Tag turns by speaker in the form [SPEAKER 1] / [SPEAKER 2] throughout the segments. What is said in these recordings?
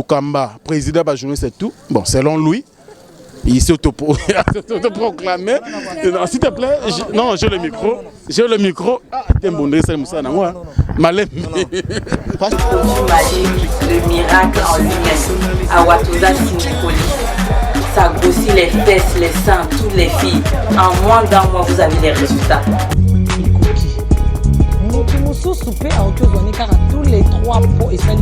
[SPEAKER 1] Tokamba, président de la journée, c'est tout. Bon, selon lui, il s'est autoproclamé. S'il te plaît, non, j'ai le micro. J'ai le micro. Ah, t'es bon, c'est Moussa Nangwa. Malem.
[SPEAKER 2] Le miracle en lui-même. Awatoza Sinikoli. Ça grossit les fesses, les seins, toutes les filles. En moins d'un mois, vous avez les résultats.
[SPEAKER 3] Souper à tous les 3 pots et ça le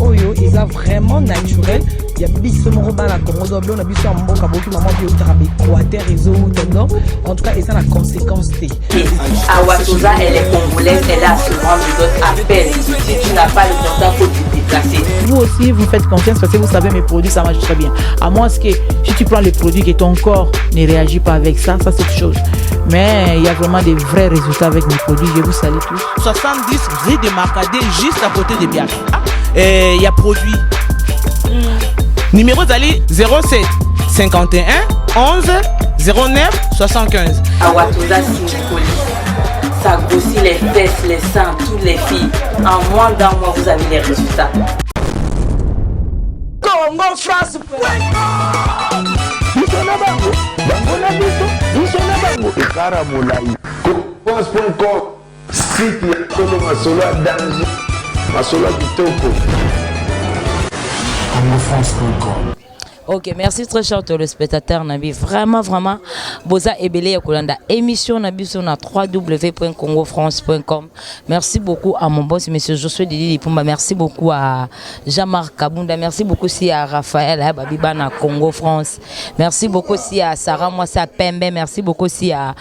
[SPEAKER 3] Oyo, ils ont vraiment naturel. Il y a bis mon dans la Congo, on a bis en mboka beaucoup maman bio travail Équateur réseau tendon. En tout cas, et ça la conséquence t.
[SPEAKER 2] Awatoza, elle est congolaise, elle a souvent d'autres appels. Si tu n'as pas le temps, faut te déplacer.
[SPEAKER 4] Vous aussi, vous faites confiance parce que vous savez mes produits, ça marche très bien. À moins que si tu prends les produits et ton corps ne réagit pas avec ça, ça c'est autre chose. Mais il y a vraiment des vrais résultats avec mes produits. Je vous salue tous.
[SPEAKER 5] 70 rue de Marcadet, juste à côté de Biac. Il y a produit. Numéro d'Ali 07 51 11 09 75.
[SPEAKER 2] Awatoza Sinikoli. Ça grossit les fesses, les seins, toutes les filles. En moins d'un mois, vous avez les résultats.
[SPEAKER 3] Congo France.
[SPEAKER 6] France.com, site ya Kolo Masolo à danger, Masolo Kitoko.
[SPEAKER 7] CongoFrance.com.
[SPEAKER 8] Ok, merci très cher téléspectateurs Nabi. Vraiment, Boza Ebele Yakolanda. Émission Nabi sur la www.congofrance.com. Merci beaucoup à mon boss, monsieur Josué Didi Lipumba. Merci beaucoup à Jean-Marc Kabunda. Merci beaucoup aussi à Raphaël Babibana Congo France. Merci beaucoup aussi à Sarah Mwassa Pembe. Merci beaucoup aussi à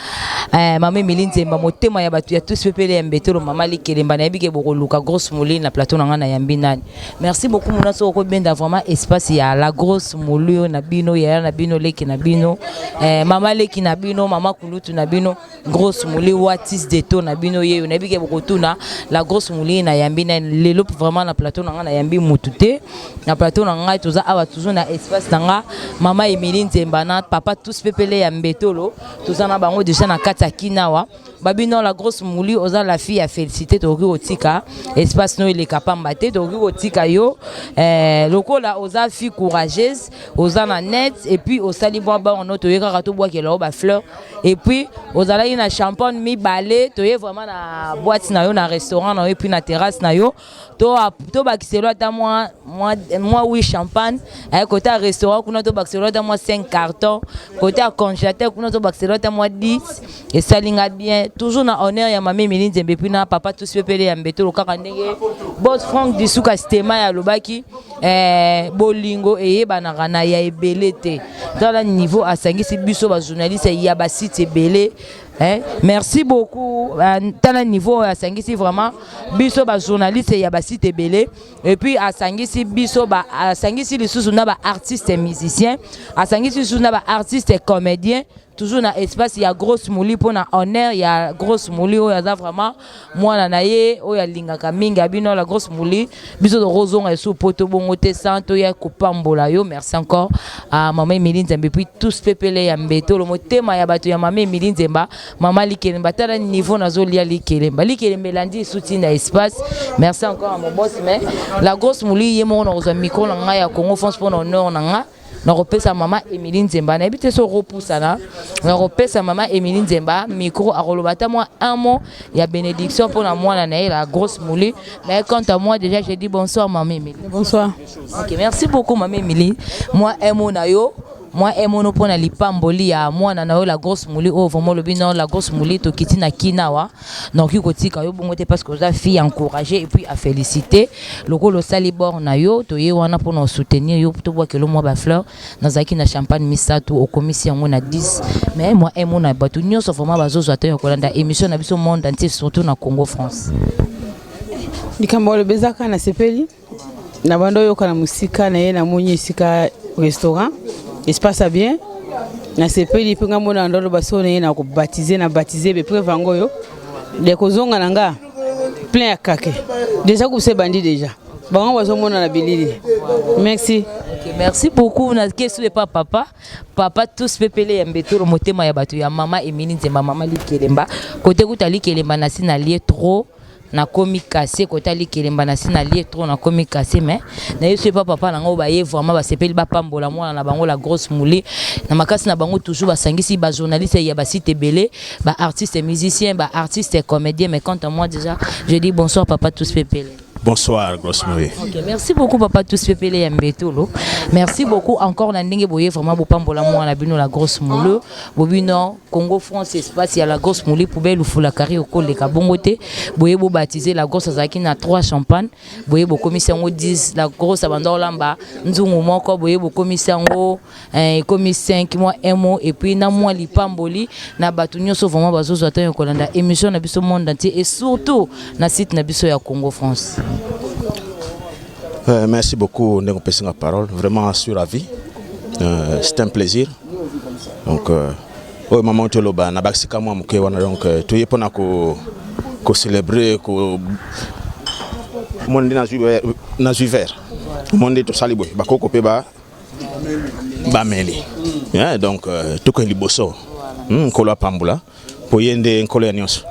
[SPEAKER 8] Mamé Méline Zemba. Motema Yabatu. Il y a tous ce pélé Mbetoro, Maman Likélemba. Nabike Boro Luka, grosse mouline, la plateau Nangana Yambina. Merci beaucoup, mon asso bien d'avoir espace. Il y a la grosse Molio Nabino, Yaya Nabino, Leki Nabino, Mama Leki Nabino, Mama Kulutu Nabino, grosse mouli, Watis Deto Nabino, Yeyo Nabike Bokotuna, la grosse mouli na Yambina, l'élope vraiment na plateau na Yambi Moutute, na plateau na Toza Awa toujours na espace nanga, Mama Emeline Zembana, Papa tous pepele Yambetolo, Toza na bango déjà na Katakinawa. Babino la grosse mouli, oza la fille a félicité Togi Otika, espace no il est capable de Togi Otika yo, loko la oza fille courageuse, oza na net et puis au salibwa ba on auto yeka rato bois kelo ba fleur et puis oza la ina champagne mi balé, toye vraiment na boîte na yo na restaurant na yo et puis na terrasse na yo. To bakiselo ata moi oui champagne à côté à restaurant kuna to bakiselo ata moi 5 cartons côté à congélateur kuna to bakiselo ata moi 10 et ça linga bien toujours na honneur ya Mamé Méline Zembe puis na papa tous pepele ya mbeto lokaka ndenge boss Frank Disuka stema ya lobaki bolingo et banaka na ya ebelete dans le niveau à sangisi biso ba journaliste ya ba site ebele. Merci beaucoup. Dans le niveau à Sangisi vraiment biso ba journaliste ya ba site belé et puis à Sangisi biso ba à Sangisi les sous na ba artiste et musicien à Sangisi sous na ba artiste et comédien toujours na espace il y a grosse mouli pour na honneur il y a grosse mouli o ya vraiment moi na ye o ya lingaka mingi abino la grosse mouli biso de rozon et sous poto bongote santo ya kopambola yo. Merci encore à Maman Emeline Zemba puis tous pepele ya mbeto le motema ya bato ya Maman Emeline Zemba Maman Likelemba tala niveau nazo lia Likelemba lundi soutien na espace. Merci encore à mon boss mais la grosse mouli yemo na ozo micro na nga ya Congo France pour honneur na nga na repesa Maman Emeline Zemba na ebite so repoussa na repesa Maman Emeline Zemba micro a relobata moi un mot il y a bénédiction pour la moi na la grosse mouli mais quant à moi déjà j'ai dit bonsoir Maman Emeline.
[SPEAKER 4] Bonsoir.
[SPEAKER 8] OK, merci beaucoup Maman Emeline. Moi un mot na yo moi emono pona lipamboli ya moi na yo la grosse mouli oh vraiment le bino la grosse mouli to kiti na kinawa donc yuko tika yo bongote parce que vous avez fille encourager et puis à féliciter le salibor na yo to ye wana pona soutenir yo to bois que le moi ba fleur dans aki na champagne misato au commission on a 10 mais moi emono na batu nyonso vraiment bazozo ato kolanda émission na biso monde entier surtout na Congo France
[SPEAKER 4] likambo le bezaka na sepeli na bando yo kana musika na ye na monyi sika restaurant espace bien na sepeli pinga mona ndolo basone na ko baptiser na baptiser be preuve ngoyo de kozonga nanga plein ya kake déjà ku se bandi déjà bango bazo mona na bilili. Merci.
[SPEAKER 8] OK, merci beaucoup na question de papa tous pepele ya mbeto motema ya bato ya Maman Emeline Zemba Maman Likelemba côté kutali kelemba na sina lié trop na komi cassé kota li kelemba na sina li trop na komi cassé mais na yeso pas papa nango ba ye vraiment ba sepeli ba pambola mwana na bango la grosse moulée na makasi na bango toujours ba sangisi ba journaliste ya ba site belé ba artiste musicien ba artiste comédien mais quant à moi déjà je dis bonsoir papa tous pépélé.
[SPEAKER 7] Bonsoir, grosse moulée.
[SPEAKER 8] Okay, merci beaucoup papa tous pépélé ya mbetolo. Merci beaucoup encore na ndenge boye vraiment bo pambola mwana bino la grosse moulée. Bobino Congo France espace ya la grosse moulée poubelle ou fula carré au col de Kabongote. Boye bo baptiser la grosse azaki na 3 champagne. Boye bo commissaire ngo 10 la grosse abandon lamba nzungu moko boye bo commissaire ngo commissaire 5 mois 1 mois et puis na moi li pamboli na batunyo so vraiment bazozo atanya kolanda émission na biso monde entier et surtout na site na biso ya Congo France.
[SPEAKER 7] Merci beaucoup de passer la parole. Vraiment, je suis ravi. C'est un plaisir. Donc, maman, tu es là, donc, tu es là pour célébrer, pour monde na vert. Monde to salibo, ba ko pe ba meli. Donc, tout est liboso. Kola pambula, pour yende nkolo ya nyonso.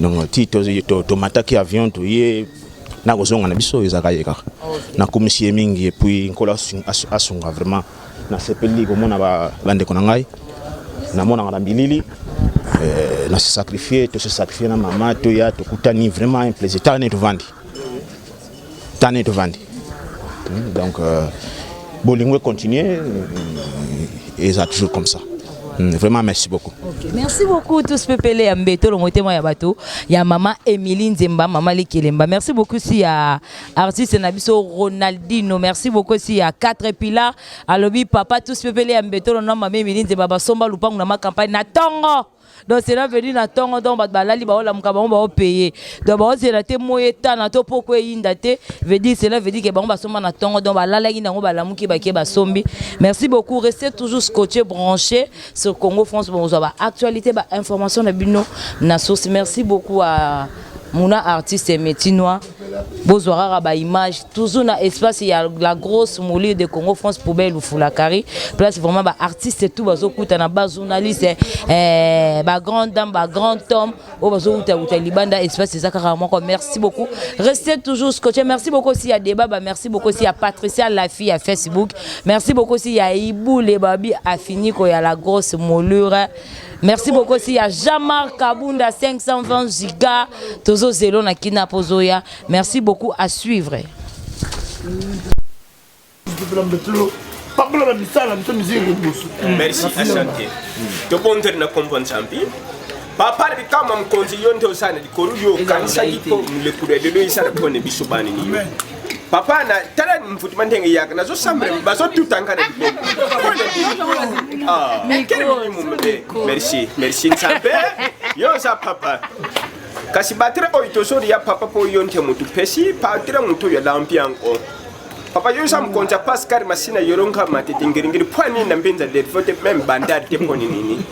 [SPEAKER 7] Donc, tito to mataki avion to ye na kozonga na biso ezakayeka na komisie mingi et puis nkola asunga vraiment na sepeli komona bandeko na ngai na mona na bilili na se sacrifier na mama to ya to kutani vraiment un plaisir tane to vandi donc bolingo continuer et ça toujours comme ça. Vraiment merci beaucoup.
[SPEAKER 8] Okay. Merci beaucoup tous pépélé ya mbeto le motema ya bato ya maman Émilie Nzemba maman Likelemba. Merci beaucoup si à artiste na biso Ronaldinho. Merci beaucoup si à 4 pillars alobi papa tous pépélé ya mbeto le nom maman Émilie Nzemba ba somba lupangu na ma campagne na tongo. Donc c'est là venu na tongo donc balali ba la mukaba ba payer. Donc ba c'est la te moyeta na to poko yinda te veut dire c'est là veut dire que ba somba na tongo donc balala yinda ngo bala muki ba ke ba sombi. Merci beaucoup, restez toujours scotché branché sur Congo France bon ba actualité ba information na bino na source. Merci beaucoup à Mouna artiste métinois Bozouara ba image toujours na espace il y a la grosse moulée de Congo France poubelle ou Foulakari place vraiment ba artiste tout bazo kuta na ba journaliste ba grande dame ba grand homme o bazo kuta libanda espace ezaka moko. Merci beaucoup, restez toujours scotché. Merci beaucoup aussi à débat merci beaucoup aussi à Patricia la fille à Facebook. Merci beaucoup aussi à Ibou les babi a fini ko ya la grosse moulure. Merci beaucoup aussi à Jamar Kabunda 520 giga Tozo Zelo na Kina Pozoya. Merci beaucoup, à suivre.
[SPEAKER 9] Merci asante. To bonter na kompon champi. Papa bi kama mkonziyo nto sana di korudio kanisa ipo le kure de lo isana pone bisubani ni. Papa na tala mfutima ndenge yaka nazo sambre bazo tutanga na bibe. Ah, merci nsambe. Yo sa papa. Kasi batre oito sori ya papa po yonte mutu pesi patre mutu ya lampiango. Papa yo sam konja Pascal masina yoronka mate tingiringiri pwani na mbenza de fote même bandade te poni nini.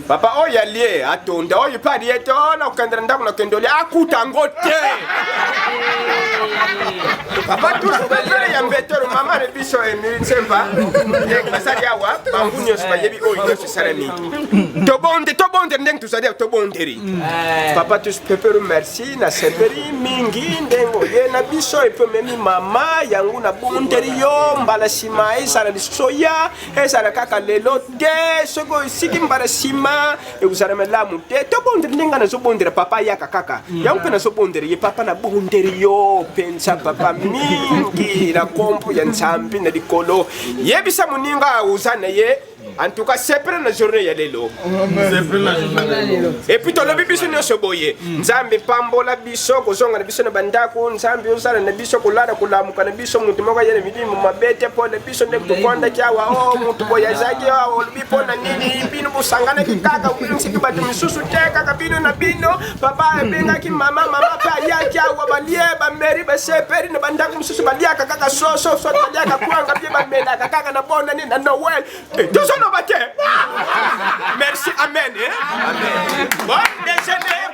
[SPEAKER 9] Papa o ya lie atonda o yipadi yeto na ukandra ndaku na kendole akuta ngote. Papa tu subale ya mbetoro mama ne biso Emily Nsemba. Basadi awa bangunyo subayebi o yo sarami. To bonde ndeng tu sadia to bonderi. Papa tu pepero merci na seperi mingi ndengo ye na biso epo memi mama yangu na bonderi yo mbala sima esala soya esala kaka lelo te soko siki mbala sima e usara melamu te to bonderi ndenga na so bonderi papa ya kaka yangu pena so bonderi ye papa na bonderi yo pensa papa mingi na kompo ya nsambi na dikolo ye bisa muninga usana ye. En tout cas, c'est pour la journée ya lelo. Et puis to lobi biso nyoso boye. Nzambe pambola biso kozonga na biso na bandako, nzambe osala na biso kolala kulamuka na biso mutu moko yele midimu mabete po na biso ne kukonda kyawa o mutu boya zaki o lobi po na nini bino busangana kikaka ukinsiki batu misusu teka kabino na bino papa benga ki mama pa ya kyawa balie ba meri ba seperi na bandako misusu balia kaka so balia kakwanga bie ba menda kaka na bona ni na Noel. No bate. Merci, amen. Amen. Bon déjeuner.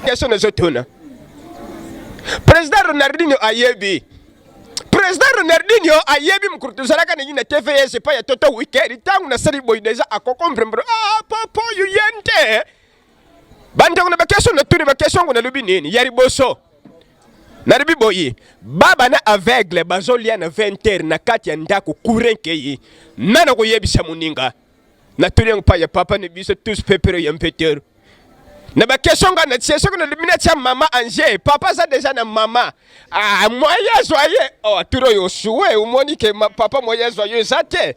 [SPEAKER 9] Question de Zotuna. Président Ronaldinho Ayebi. président Ronaldinho ayebi mkurutuzalaka na yina TVS pa ya toto weekend tangu na sali boy deja akokombre papa yu yente bande kuna bakesho na tuni bakesho kuna lubi nini yari boso na lubi boy baba na aveugle bazolia na 20h na kati ya ndako kurenke yi nana ko yebisa muninga na tuni pa ya papa ne biso tous pepero ya mpeter na bakesho nga na tieso kuna lubi na tia mama Angé papa za deja na mama moyen joyeux turo yosuwe umoni ke papa moyen joyeux zate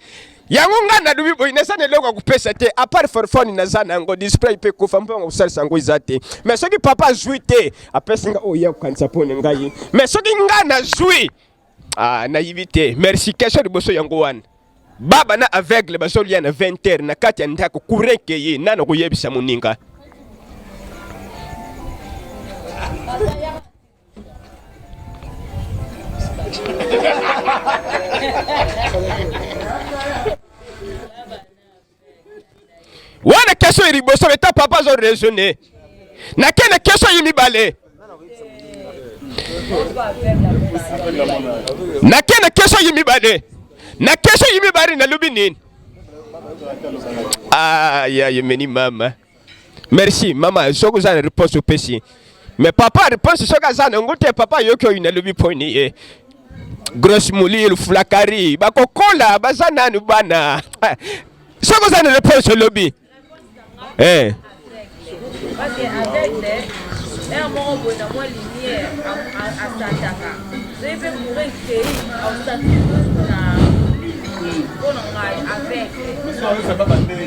[SPEAKER 9] yango nga na lubi boy nesa ne loko kupesa te apart for phone na zana ngo display pe kufa mpo ngusalisa ngo izate mais soki papa zui te apesa nga ya kanisa pone ngai mais soki nga na zui na yibite merci kesho liboso yango wana baba na aveugle bazolia na 20h na kati ya ndako kurenke ye nana ko yebisa muninga wana kesho iriboso beta papa zo raisonner na kene kesho yimibale na kene kesho yimibale na kesho yimibale na lubi nini ya yemeni mama merci mama soko za réponse au PC mais papa réponse soka za ngote papa yoko ina lubi poni e grosse moulille flakari bakokola bazana nu bana soko za réponse lobby parce que avec les un moment bon na moi lumière à Santaka j'ai fait pour un pays en Santaka na bon avec ça va pas nini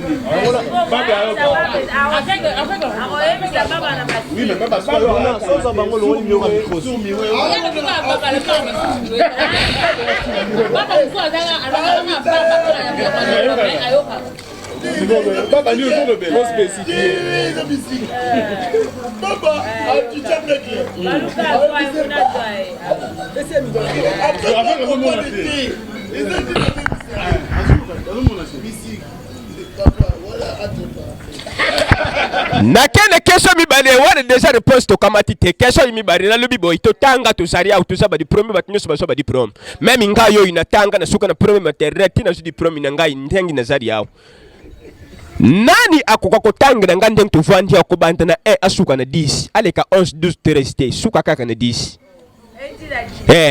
[SPEAKER 9] oui mais pas ça ça bango lo mi o micro Baba, nous sommes le bénéfice spécifique. Baba, tu tiens bien. Na kene kesho mibale wana deja réponse to kamati te kesho mibale na lobi boy to tanga to saria to saba di premier bat nyoso baso ba di prom même ngayo inatanga na suka na premier maternité na di prom na ngai ntengi na zaria nani akoka kotangira ngande ntuvandi akobanta na asuka na 10 aleka 11 12 13 suka kaka na 10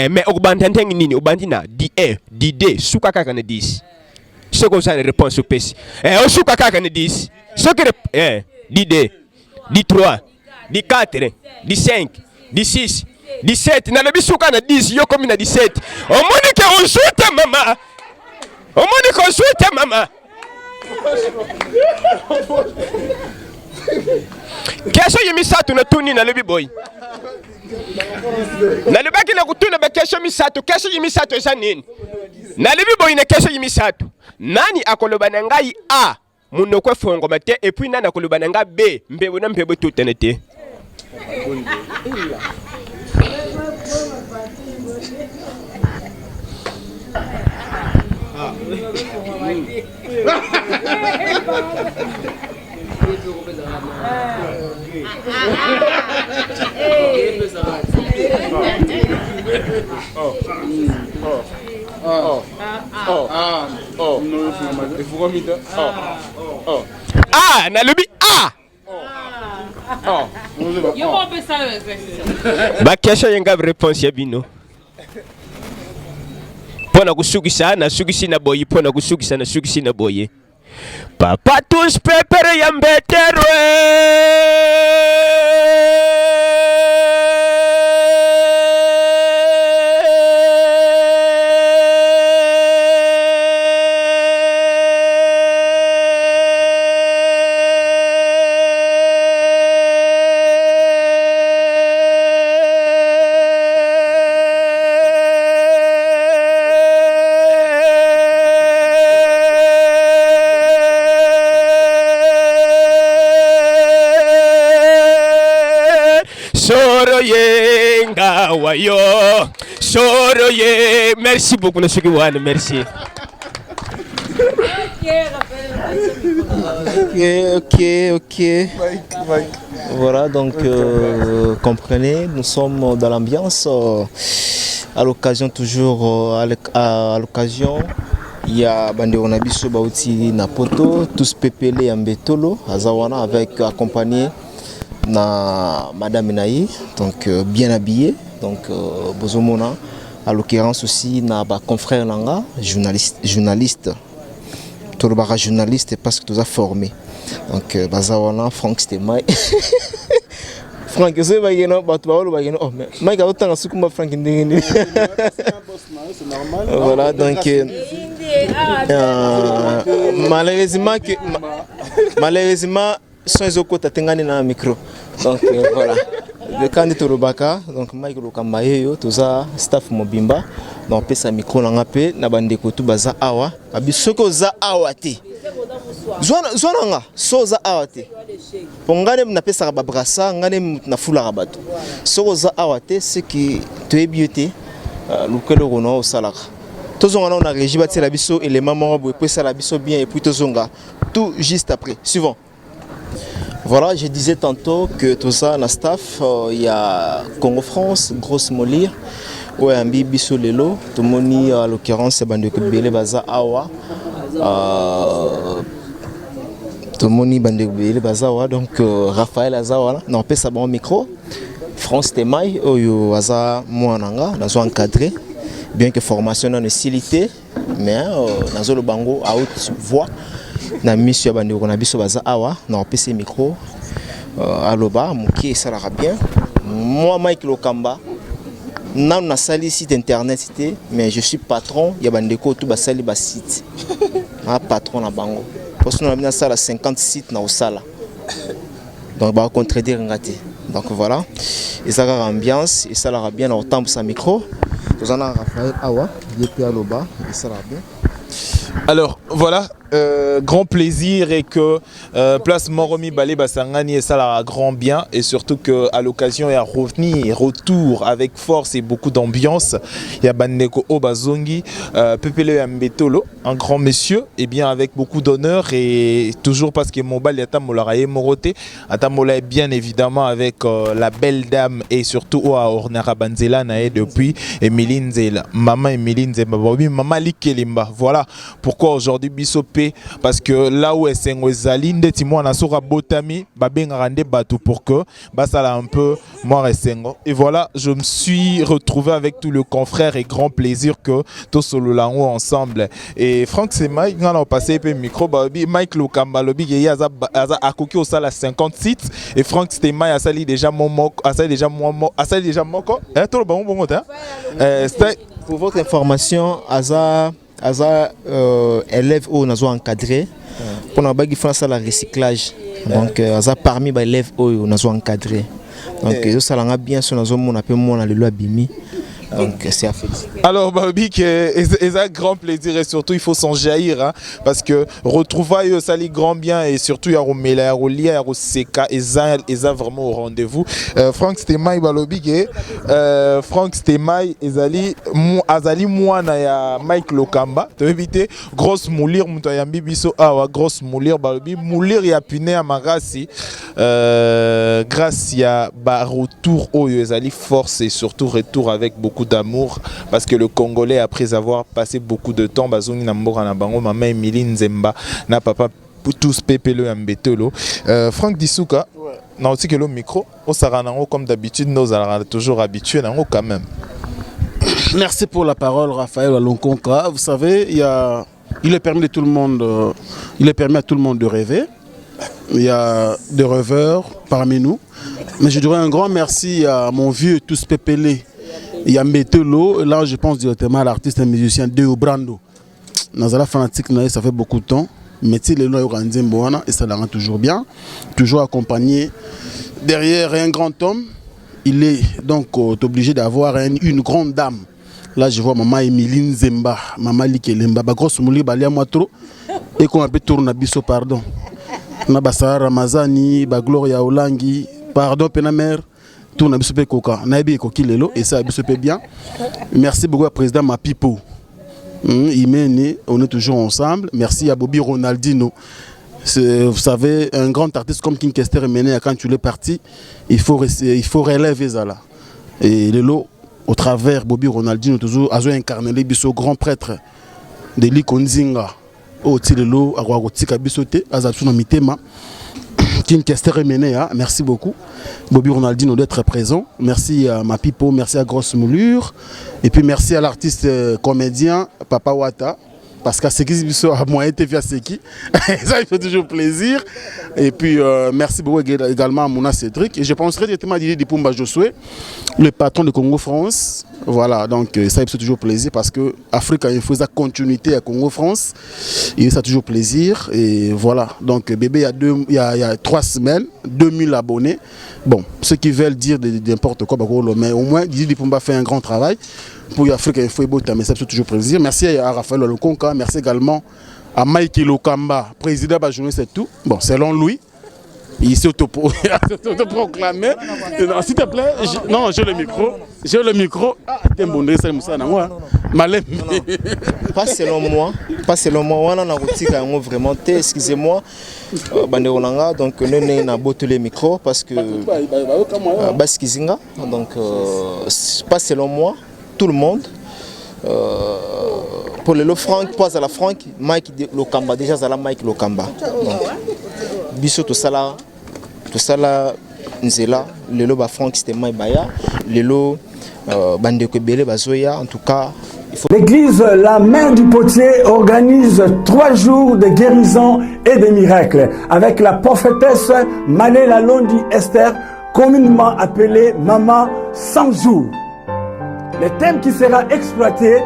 [SPEAKER 9] mais okobanta ntengi nini obandi na D1 D2 suka kaka na 10 soko za réponse au PC osuka kaka na 10 soko D2 D3 D4 D5 D6 D7 na lobi suka na 10 yo komi na 17 omonike onsuite mama omonike onsuite mama kesho yimisatu na tuni na lebi boy na lebaki na kutuna ba kesho misatu kesho yimisatu esa nini na lebi boy na kesho yimisatu nani akoloba na ngai a munokwe fongo mate et puis nani akoloba na ngai b mbebo na mbebo tutenete na lubi ba kesho yenga réponse ya bino pona kusukisa na sukisi na boyi pona kusukisa na sukisi na boye papa tous pepere ya mbeterwe Wayo soro ye merci beaucoup monsieur Kiwane merci
[SPEAKER 10] ok voilà donc comprenez nous sommes dans l'ambiance à l'occasion toujours à l'occasion il y a Bandeko Nabiso Bauti Napoto, tous pépélés en Betolo, Azawana avec accompagné na Madame Naï, donc bien habillé, donc Bozomona, à l'occurrence aussi na ba confrère Langa, journaliste, Tolobara journaliste parce que tu as formé, donc Bazawana, Franck Stemay. Franck, je sais pas si oh, mais je sais que Franck voilà, donc malheureusement, sans Zoko, tu as un micro. Donc voilà. Le candidat Tolobaka, donc Mike Lokamayo, tout ça, staff Mobimba, donc on a micro na pe na bandeko tu baza awa, abisoko za awate. Zwana soza awate. Pongane na pesa ba brasa, ngane na fula rabato. Soza awate c'est qui tu es beauté, lukelo rono au salaka. Tozonga on a régi bati la biso élément morobo et puis ça la biso bien et puis tozonga tout juste après. Suivant. Voilà, je disais tantôt que tout ça, la staff, il y a Congo France, Grosse Molir, ouais, un bibiso lelo, tout le monde, à l'occurrence, c'est Bandeko Bele Baza Awa, tout le monde, Bandeko Bele Baza Awa, donc Raphaël Azawa, non, pas ça bon micro, France Temaï, Oyo Aza Mouananga, nous avons encadré, bien que formation non est mais nous avons le bango à haute voix. Na mission Bandeko Nabiso Baza Awa, na PC micro, aloba, mouki ça la bien. Moi Mike Lokamba, na sali site internet mais je suis patron, ya Bandeko tout basali ba site. Ah patron na bango. Parce que nous avons ça 50 sites na osala. Donc ba contredire ngati. Donc voilà. Et ça a ambiance, et ça la bien na autant sa micro. Nous en a Raphaël Awa, depuis aloba, et ça la bien.
[SPEAKER 11] Alors voilà, grand plaisir et que place Moromi Balé Basangani et ça la grand bien et surtout qu'à l'occasion il y a retour avec force et beaucoup d'ambiance. Il y a Bandeko Obazongi, Pepele Mbetolo, un grand monsieur et bien avec beaucoup d'honneur et toujours parce que Mobal y a Tamolaraye Moroté, Atamola est bien évidemment avec la belle dame et surtout à Ornara Banzela Nae depuis Emeline Zela, maman Emeline Zela, maman Likelimba. Voilà pourquoi aujourd'hui Bissopé, parce que là où est Sengwezali, ndetimo na sora botami, babenga rande batou pour que basala un peu moi resengo. Et voilà, je me suis retrouvé avec tout le confrère et grand plaisir que tous solo lango ensemble. Et Franck c'est Mike, on a passé un micro, Mike Lokamba lobi qui a akoki au sala 50 sites et Franck c'était Mike a sali déjà momo, a sali déjà momo, a sali déjà moko. Tout le bon bon
[SPEAKER 10] pour votre information, Aza élèves où nous avons encadré pour nous faire le recyclage. Donc Aza parmi les élèves où nous avons encadré. Donc ça l'a bien sur nous avons appelé moi le Bimi. Donc c'est affecté.
[SPEAKER 11] Alors Babi, c'est un grand plaisir et surtout il faut s'en jaillir hein, parce que retrouvailles ça les grand bien et surtout il y a Romela, il y a Rolia, il y a Roseka et ça vraiment au rendez-vous. Franck Stemay Balobi, Franck Stemay Azali moi na ya Mike Lokamba. Tu veux éviter grosse moulir mutayambi biso awa grosse moulir Balobi moulir ya puné à Marasi grâce à ba retour au Azali force et surtout retour avec beaucoup d'amour parce que le Congolais après avoir passé beaucoup de temps bazongi na mbora na bango maman Emeline Zemba na papa tous pepele mbetolo Franck Dissouka na aussi que le micro on s'arrange comme d'habitude nous allons toujours habitués quand même.
[SPEAKER 1] Merci pour la parole Raphaël Alonkonka. Vous savez il est permis de tout le monde il est permis à tout le monde de rêver. Il y a des rêveurs parmi nous mais je dirais un grand merci à mon vieux tous pepele. Il y a Mbetolo, là je pense directement à l'artiste et musicien Deo Brando. Nazala fanatique, ça fait beaucoup de temps. Mais il est et ça la rend toujours bien. Toujours accompagné derrière un grand homme. Il est donc obligé d'avoir une grande dame. Là je vois maman Emeline Zemba, maman Likelemba, grosse mouli balia moi trop. Et qu'on appelle Tournabiso, pardon. Nabasa Ramazani, Gloria Olangi, pardon Penamer. Tout n'a pas coca, nabi coquille lelo et ça a bien. Merci beaucoup au président Mapipo. Il m'est né, on est toujours ensemble. Merci à Bobby Ronaldinho. Vous savez, un grand artiste comme King Kester est mené quand tu l'es parti, il faut relever ça là. Et lelo au travers Bobby Ronaldinho toujours azo incarné les biso grand prêtre de Likonzinga au Tilelo à Roagotika bisoté azatuna mitema merci beaucoup Bobby Ronaldinho d'être présent, merci à ma pipo, merci à Grosse Moulure et puis merci à l'artiste comédien Papa Wata parce qu'à ce qui a moyen de faire ce qui ça il fait toujours plaisir et puis merci beaucoup également à Mouna Cédric et je penserai directement à Didier Dipumba Josué le patron de Congo France. Voilà, donc ça il fait toujours plaisir parce que Afrique a une continuité à Congo France et ça fait toujours plaisir et voilà, donc bébé il y a 3 semaines 2000 abonnés. Bon, ceux qui veulent dire n'importe quoi, mais au moins Didier Dipumba fait un grand travail pour l'Afrique Info et Bota, mais ça fait toujours plaisir. Merci à Raphaël Lokonka, merci également à Mike Lokamba, président de la journée, c'est tout. Bon, selon lui, il s'est autoproclamé. S'il te plaît, non, j'ai le micro. J'ai le micro. Ah, t'es bon, c'est Moussa, non,
[SPEAKER 10] pas selon moi. Pas selon moi. On a vraiment, excusez-moi, Banderonanga, donc nous avons botté le micro parce que Baskizinga, donc pas selon moi, tout le monde. Pour le Franck, pas à la Franck, Mike Lokamba, déjà à la Mike Lokamba. Biso tout ça là, Nzela, le lo ba Franck c'était Mike Baya, le lo Bandeko Bele Bazoya, en tout cas.
[SPEAKER 12] L'église La Main du Potier organise 3 jours de guérison et de miracles avec la prophétesse Mané Lalondi Esther, communément appelée Maman 100 jours. Le thème qui sera exploité,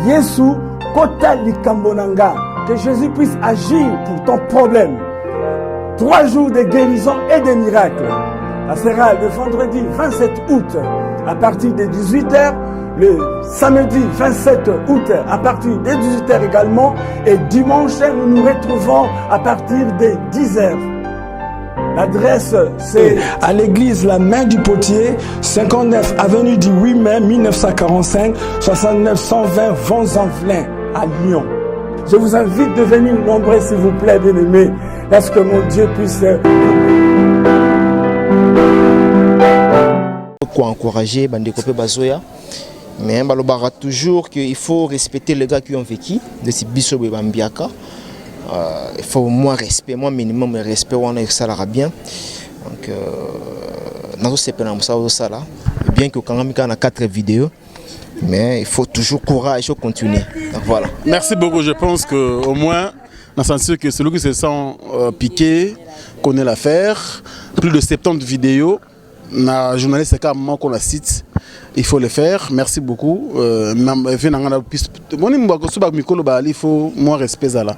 [SPEAKER 12] Yesu Kota Likambonanga, que Jésus puisse agir pour ton problème. 3 jours de guérison et de miracles. Ça sera le vendredi 27 août à partir de 18h, le samedi 27 août à partir de 18h également et dimanche nous nous retrouvons à partir de 10h. L'adresse c'est à l'église La Main du Potier, 59 avenue du 8 mai 1945, 69 120 Vents-en-Velin à Lyon. Je vous invite de venir nombreux s'il vous plaît, bien-aimés, parce que mon Dieu puisse
[SPEAKER 10] encourager Bandeko Bazoya, mais on va toujours qu'il faut respecter les gars qui ont vécu de ces biso Bambiaka. Il faut moins respect, moins minimum de respect, on a ça là bien. Donc nous sommes ça là, bien que quand on a 4 vidéos. Mais il faut toujours courage, il faut continuer. Donc voilà.
[SPEAKER 1] Merci beaucoup. Je pense qu'au moins, dans le sens que celui qui se sent piqué connaît l'affaire. Plus de 70 vidéos. Na journaliste c'est un moment qu'on la cite. Il faut le faire. Merci beaucoup. Il faut moins respect là.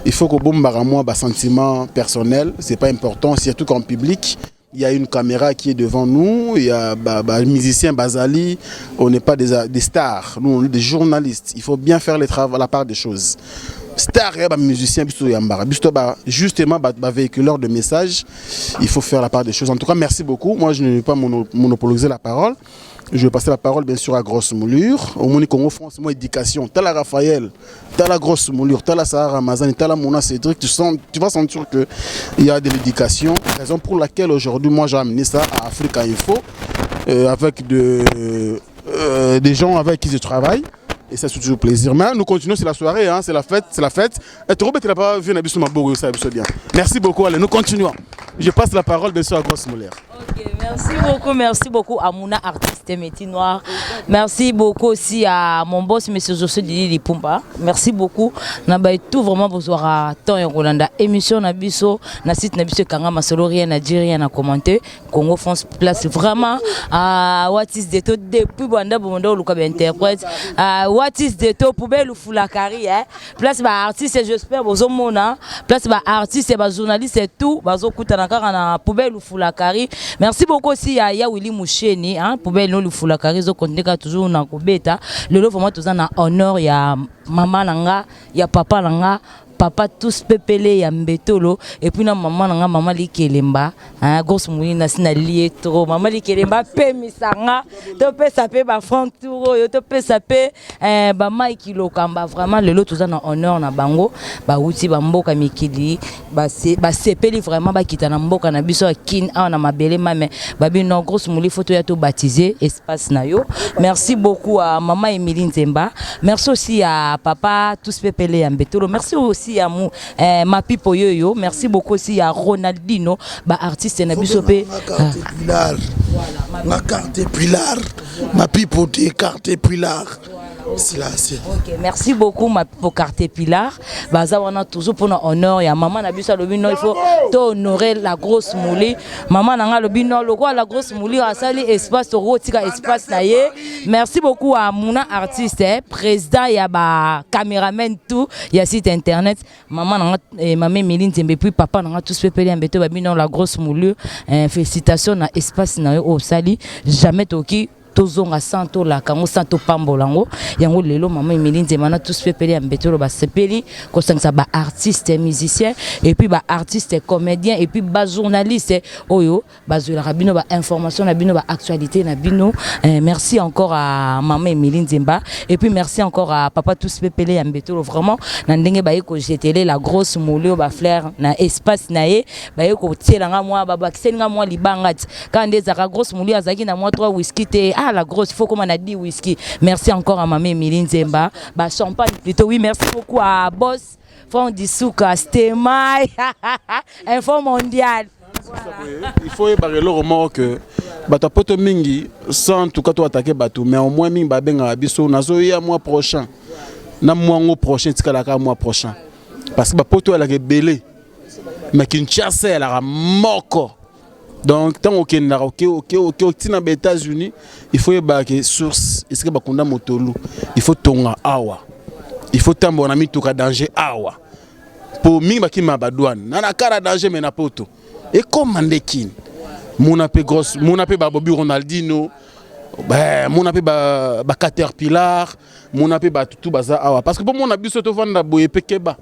[SPEAKER 1] Il faut que moi sentiment personnel. C'est pas important, surtout qu'en public. Il y a une caméra qui est devant nous, il y a un musicien Bazali, on n'est pas des stars, nous on est des journalistes. Il faut bien faire la part des choses. Star et musicien, justement, véhiculeur de messages, il faut faire la part des choses. En tout cas, merci beaucoup. Moi, je ne vais pas monopoliser la parole. Je vais passer la parole bien sûr à Grosse Moulure. Au Moni Congo France, moi éducation. T'as la Raphaël, t'as la Grosse Moulure, t'as la Sarah Ramazani, t'as la Mouna Cédric. Tu vas sentir qu'il y a de l'éducation. Raison pour laquelle aujourd'hui, moi j'ai amené ça à Africa Info avec des gens avec qui je travaille. Et ça c'est toujours plaisir. Mais nous continuons, c'est la soirée, hein, c'est la fête, c'est la fête. Et tu n'as pas vu ça bien. Merci beaucoup, allez, nous continuons. Je passe la parole bien sûr à Grosse Moulure.
[SPEAKER 8] Ok, merci beaucoup à Mouna, artiste métier noir. Merci beaucoup aussi à mon boss, monsieur Josué Didi Pumba. Merci beaucoup. On a tout vraiment besoin à temps et Rolanda. Émission Nabiso, na site Nabiso Kanga Masolo, rien à dire, rien à commenter. Congo France place vraiment à What is the to depuis Banda Bondo Luka interprète. What is the to poubelle ou Foulakari, place ba artiste, j'espère bozo mona. Place ba artiste et ba journaliste et tout. Bazo Kutanaka na poubelle ou Foulakari. Merci beaucoup aussi à Willy Moucheni, hein, poubelle no Foulakari, zo continue toujours na kobeta. Le lot vraiment tout ça na honneur ya maman nanga, ya papa nanga. Papa tous pepele ya mbetolo et puis na maman nanga maman likelemba hein Grosse Moulure na sina lié trop maman likelemba pe misanga to pe sapé ba Franck Touro yo to pe sapé ba Mike Lokamba vraiment le lot tout ça na honneur na bango ba uti ba mboka mikili basepeli vraiment bakita na mboka na biso kin na mabele mame babi non grosse mouli photo ya to baptisé espace na yo. Merci beaucoup à maman Emilie Nzemba, merci aussi à papa tous pepele ya Mbetolo, merci aussi à ma pipo yoyo, merci beaucoup aussi à Ronaldinho ba artiste na biso pe
[SPEAKER 13] ma carte pilar ma pipo te carte pilar.
[SPEAKER 8] Ok, merci beaucoup ma pour carte pilar. Baza wana toujours pour notre honneur ya maman na biso lobi non il faut honorer la grosse mouli. Maman nanga lobi non le quoi la grosse mouli a sali espace rotika espace na ye. Merci beaucoup à Mouna artiste président ya ba caméraman tout ya site internet. Maman nanga maman Méline Zembe puis papa nanga tous pepeli ambeto babi non la grosse mouli. Félicitations na espace na yo au sali jamais toki tozonga santo la kango santo pambolango yango lelo maman Emilie Nzemana tous pepeli ya Mbetolo ba sepeli ko sangsa ba artiste musicien et puis ba artiste comédien et puis ba journaliste oyo bazula rabino ba information na bino ba actualité na bino. Merci encore à maman Emilie Nzemba et puis merci encore à papa tous pepeli ya Mbetolo vraiment na ndenge ba yeko jeteler la grosse molio ba flair na espace na ye ba yeko tielanga moi ba bakisenga moi libangati quand des za grosse molio azaki na moi 3 whisky te la grosse, il faut qu'on a dit whisky. Merci encore à maman Emilie Nzemba. Bah, champagne plutôt. Oui, merci beaucoup à Boss, Fond Dissouka, Stemai, Info Mondial.
[SPEAKER 1] Voilà. Il faut ébarrer le roman que Batapoto Mingi, sans tout cas, attaquer Batou, mais au moins Mingi Babenga Abisso, Nazo, y a mois prochain. Na mois prochain, Tikalaka mois prochain. Parce que Bapoto, elle a belé. Mais Kinshasa, elle a moko. Donc, tant que aux États-Unis, il faut y source. Est-ce que bakunda motolu? Il faut tonga awa. Il faut tambo na mituka danger awa. Pour mi baki mabadouane. Nana kara danger mais na poto. Et comme mandekin, mon appel grosse, mon appel Bobi Ronaldinho, mon appel ba Caterpillar, mon appel ba tout baza awa. Parce que pour mon abus soto vendre boye pekeba.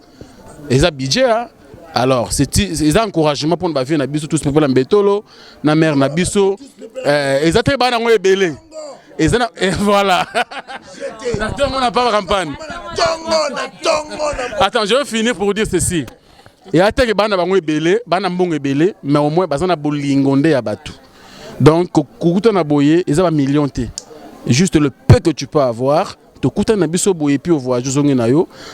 [SPEAKER 1] Et ça budget hein. Alors, c'est un encouragement pour nous faire tous les peuples en Mbetolo, na mère na biso, et ça très bien dans belé. Et voilà. On n'a pas campagne. Attends, je vais finir pour vous dire ceci. Et à tel bana bango belé, bana mbongo belé, mais au moins bazana bolingonde ya batu. Donc, kukuta na boye, ils ont million té. Juste le peu que tu peux avoir.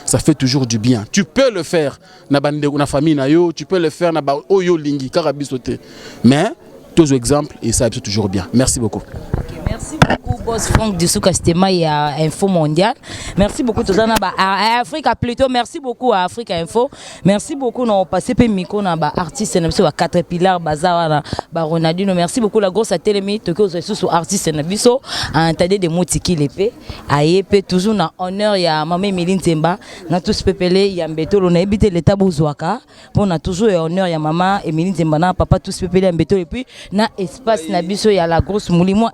[SPEAKER 1] Ça fait toujours du bien. Tu peux le faire na famille tu peux le faire na oyo lingi karabisote. Mais tous les exemples et ça c'est toujours bien. Merci beaucoup.
[SPEAKER 8] Merci beaucoup Boss Franck Dissouka Stema et à Info Mondial. Merci beaucoup Tozana à Africa plutôt. Merci beaucoup à Africa Info. Merci beaucoup non passé pe micro na ba artiste na biso ba Caterpillar bazar na ba Ronaldinho. Merci beaucoup la grosse télémi toko sur artiste na biso entendez des motiki l'épée. Ayepe toujours na honneur ya maman Emilie Nzemba na tous pepele ya Mbetolo na habité l'état bozwaka. Pour na toujours honneur ya maman Emilie Nzemba na papa tous pepele ya Mbetolo et puis na espace na biso ya la grosse mouli moi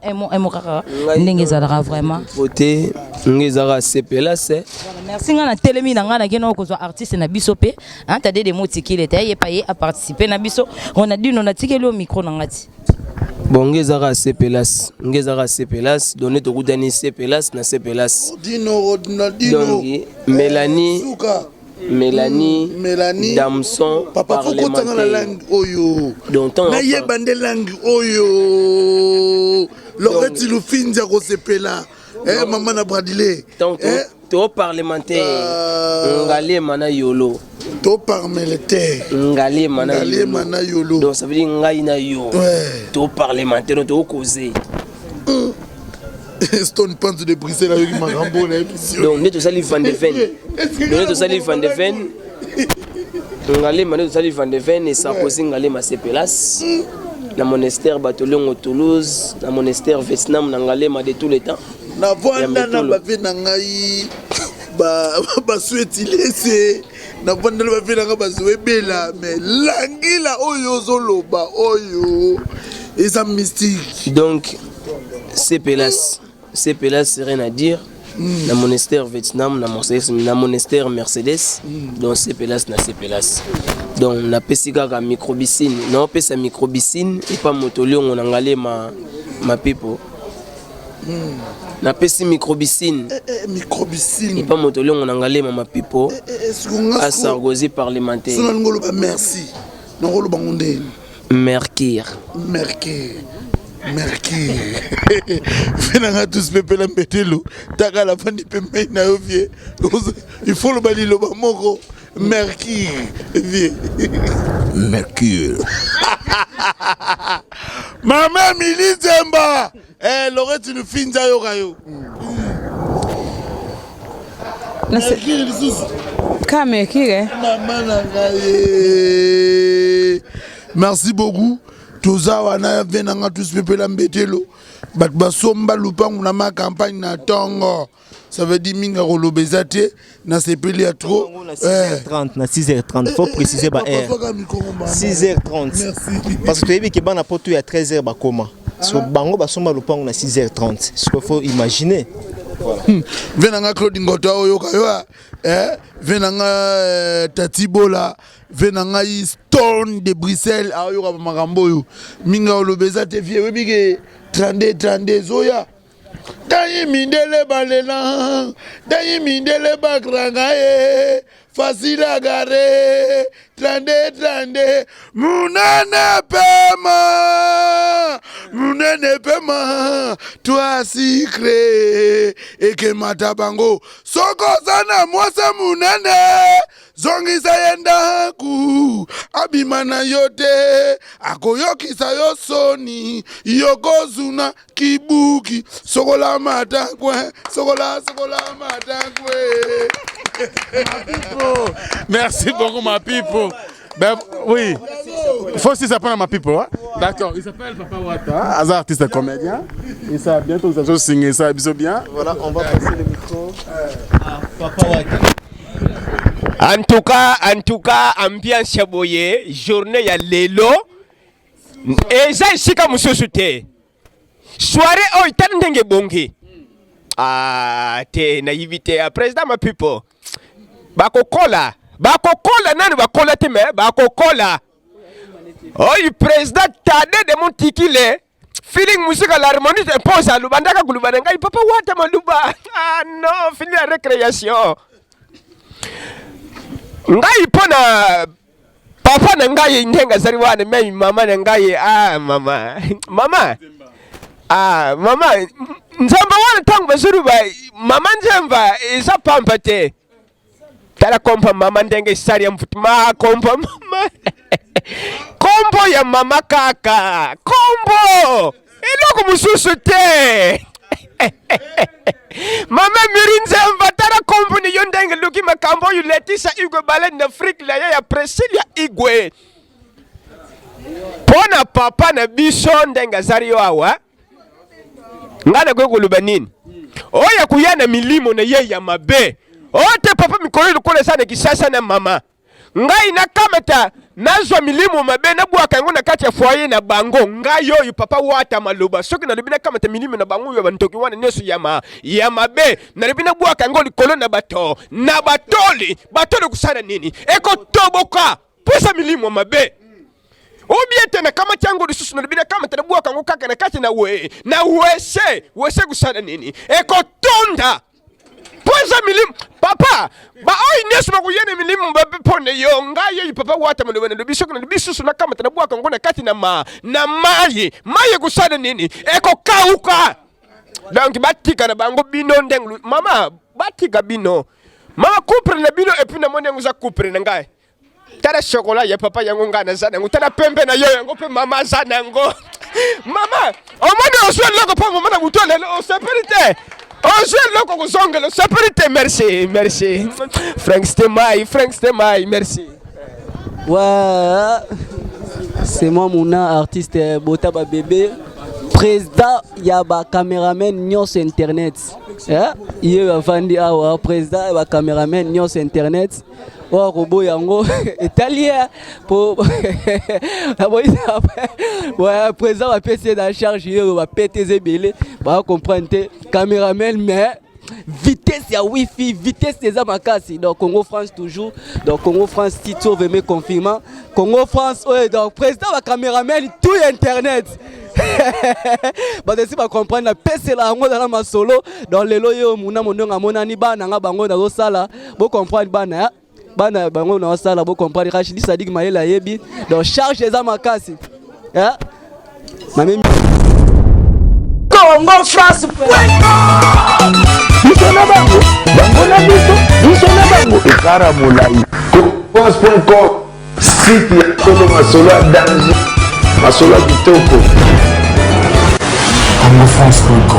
[SPEAKER 8] ndenge ezalaka vraiment
[SPEAKER 14] côté ngezara sepela c'est
[SPEAKER 8] merci ngana telemi na ngana keno ko zo artiste na biso pe tade de motikile te ye paye à participer na biso on a dit non na tikeli au micro na ngati
[SPEAKER 14] bon ngezara sepelas donner to kudani sepelas na sepelas
[SPEAKER 13] dino
[SPEAKER 14] Mélanie Damson
[SPEAKER 13] papa faut kotanga la langue oyo na yebande langue oyo Lorette Lufinja ko sepela maman na bradile
[SPEAKER 14] to parlementaire ngale mana yolo
[SPEAKER 13] to parlementaire
[SPEAKER 14] ngale mana
[SPEAKER 13] yolo
[SPEAKER 14] donc ça veut dire ngai na yo to parlementaire to causer
[SPEAKER 13] Stone Pants de Bruxelles avec Marambo là
[SPEAKER 14] donc net sali Van de Ven ngale mana sali Van de Ven et ça cause ngale ma sepelas na monastère Batolongo Toulouse na monastère Vietnam na ngale ma de tous les temps
[SPEAKER 13] na vanda na bavé na ngai ba souhaiti laisser na vanda na bavé na ngai ba souebela mais langila oyo zoloba oyo et ça mystique
[SPEAKER 14] donc sepelas c'est rien à dire. Na monastère Vietnam, na monastère Mercedes, donc sepelas na sepelas. Donc na pesika ka microbicine, na pesa microbicine et pas motolion on angale ma pipo. Na pesi microbicine.
[SPEAKER 13] Microbicine.
[SPEAKER 14] Et pas motolongo nangale mama pipo. À Sarkozy parlementaire.
[SPEAKER 13] Merci. Nangolo bangonde.
[SPEAKER 14] Mercure.
[SPEAKER 13] Venanga tous pepe la mbetelo. Taka la fandi pembe na ovie. Il faut le bali lo bamoko. Mercure. Maman Milizemba. Lorette nous finza yo kayo.
[SPEAKER 4] Mercure
[SPEAKER 13] Maman nangaye. Merci beaucoup. Toza wana venanga tous pepe la mbetelo. Bat basomba lupangu na ma campagne na tongo. Ça veut dire minga rolobezate na sepeli à trop.
[SPEAKER 10] 6h30 na 6h30 faut préciser ba heure. 6h30. Merci. Parce que tu as vu que bana poto ya 13h ba koma. So bango basomba lupangu na 6h30. Ce qu'il faut imaginer. Voilà.
[SPEAKER 13] Venanga Claude Ngota oyo kayo venanga Tatibola venanga Stone de Bruxelles ayo ka makambo yo minga olobezate vie webige 32 zoya Dayi mindele balela, dayi mindele bakranga facile à garer, 32, munene pema, toi secret, et que matabango, soko sana mwasa munene, zongi sayenda ku, abimana yote, akoyoki sayo soni, yokozuna kibuki, sokola matakwe, sokola matakwe.
[SPEAKER 1] Merci beaucoup, ma pipo. Ben, oui, il faut aussi s'apprendre à ma pipo. Hein? D'accord, il s'appelle Papa Wata, Hazard artiste et comédien. Et ça, bientôt, vous allez signer ça, bien.
[SPEAKER 10] Voilà, on va passer le micro à Papa Wata.
[SPEAKER 9] En tout cas, ambiance yaboye, journée ya lelo. Et ça, ici, comme société. Soirée, oh, itandenge bongi. Ah, t'es naïvité. Président, ma pipo. Bakokola nani bakola te me bakokola oyi président tade de mon tikile feeling musique à l'harmonie te pose à lubandaka kulubana ngai papa wata maluba ah non fini la récréation ngai pona papa na ngai ndenga zari wana me mama na ngai mama nzamba wana tangu bazuru ba mama nzamba isa pampa te tala kompa mama ndenge sari ya mfutuma kompa mama kombo ya mama kaka kombo iloko mususu te mama mirinzemba tala kombo ni yondenge luki makambo yu letisa igwe balen na Afrique la ya Priscilla igwe pona papa na biso ndenga zari yo awa ngana kwe kuluba nini oya kuyana milimo na ye ya mabe ote papa mikolo lukole sana kisasa na mama ngai na kamata nazwa milimo mabe na bwaka yango na kati ya foyer na bango ngai yo papa wata maloba soki na libina kamata milimo na bango yo bantoki wana nesu ya mabe na libina bwaka yango likolo na bato na batoli kusana nini eko toboka pusa milimo mabe obiete na kama chango lisusu na libina kamata na bwaka yango kaka na kati na wese kusana nini eko tonda Poza milimu papa ba oi nesu makuyene milimu babe pone yo ngaye papa wata mwe na bishoko na bisusu na kama tanabua kangona kati na maye kusana nini eko kauka donc batika na bango bino ndenglu mama batika bino mama kupre na bino epi na mone nguza kupre na ngai tara chocolat ya papa yango ngana zana ngo tara pembe na yo yango pe mama zana ngo mama omone oswe loko pa mama na butole o sécurité merci. Frank Stemai, merci.
[SPEAKER 15] Ouais, c'est moi Mouna, artiste Botaba Bébé, président Yaba caméraman Nyos Internet. Il y a Fandi Awa, président Yaba caméraman Nyos Internet. Oh, robot yango italien pour ouais président va passer dans charge va péter zébélé va comprendre caméraman mais vitesse ya wifi vitesse des amakasi donc Congo France toujours donc Congo France Tito veut me confirmer Congo France ouais donc président va caméraman tout internet Badesi ba comprendre na pesela yango dans ma solo dans lelo yo muna mondonga monani bana nga bango na sala bo comprendre bana bango na sala bo comprendre Rachid Sadik Mayela yebi donc charge les amakasi hein na même
[SPEAKER 12] Congo France Bisona bango bango na biso bisona bango
[SPEAKER 6] ekara molai France.com site ya Congo masolo ya danger masolo ya kitoko
[SPEAKER 12] CongoFrance.com